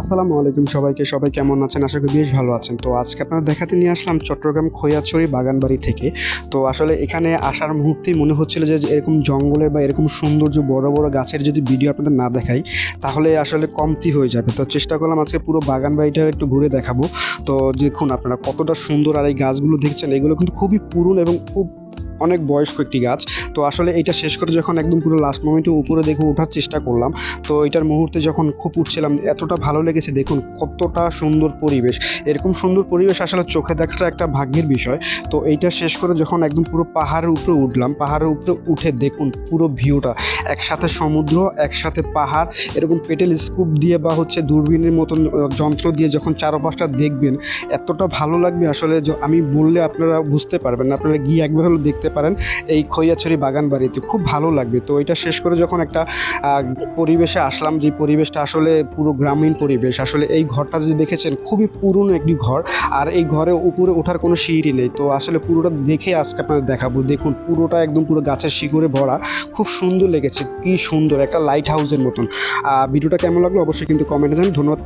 আসসালামু আলাইকুম সবাইকে। সবাই কেমন আছেন? আশা করি বেশ ভালো আছেন। তো আজকে আপনাদের দেখাতে নিয়ে আসলাম চট্টগ্রাম খৈয়াছড়ি বাগানবাড়ি থেকে। তো আসলে এখানে আসার মুহূর্তেই মনে হচ্ছিল যে এরকম জঙ্গলের বা এরকম সৌন্দর্য বড়, বড় গাছের যদি ভিডিও আপনাদের না দেখাই তাহলে আসলে কমতি হয়ে যাবে। তো চেষ্টা করলাম আজকে পুরো বাগানবাড়িটা একটু ঘুরে দেখাবো। তো দেখুন আপনারা কতটা সুন্দর, আর এই গাছগুলো দেখছেন এগুলো কিন্তু খুবই পুরনো এবং খুব অনেক বয়স্ক একটি গাছ। তো আসলে এইটা শেষ করে যখন একদম পুরো লাস্ট মোমেন্টে উপরে দেখে ওঠার চেষ্টা করলাম, তো এটার মুহূর্তে যখন খুব উঠছিলাম এতটা ভালো লেগেছে। দেখুন কতটা সুন্দর পরিবেশ, এরকম সুন্দর পরিবেশ আসলে চোখে দেখাটা একটা ভাগ্যের বিষয়। তো এইটা শেষ করে যখন একদম পুরো পাহাড়ের উপরে উঠলাম, পাহাড়ের উপরে উঠে দেখুন পুরো ভিউটা, একসাথে সমুদ্র, একসাথে পাহাড়, এরকম পেটেল স্কুপ দিয়ে বা হচ্ছে দূরবীনের মতন যন্ত্র দিয়ে যখন চারপাশটা দেখবেন এতটা ভালো লাগবে আসলে আমি বললে আপনারা বুঝতে পারবেন না। আপনারা গিয়ে একবার হলো দেখতে পারেন এই খৈয়াছড়ি বাগান বাড়িতে, খুব ভালো লাগবে। তো এটা শেষ করে যখন একটা পরিবেশে আসলাম, যে পরিবেশটা আসলে পুরো গ্রামীণ পরিবেশ। আসলে এই ঘরটা যে দেখেছেন খুবই পুরনো একটি ঘর, আর এই ঘরে উপরে ওঠার কোনো সিঁড়ি নেই। তো আসলে পুরোটা দেখে আজকে আপনাদের দেখাবো। দেখুন পুরোটা একদম পুরো গাছের শিকড়ে ভরা, খুব সুন্দর লেগেছে। কি সুন্দর একটা লাইট হাউসের মতন। ভিডিওটা কেমন লাগলো অবশ্যই কিন্তু কমেন্টে জানান। ধন্যবাদ।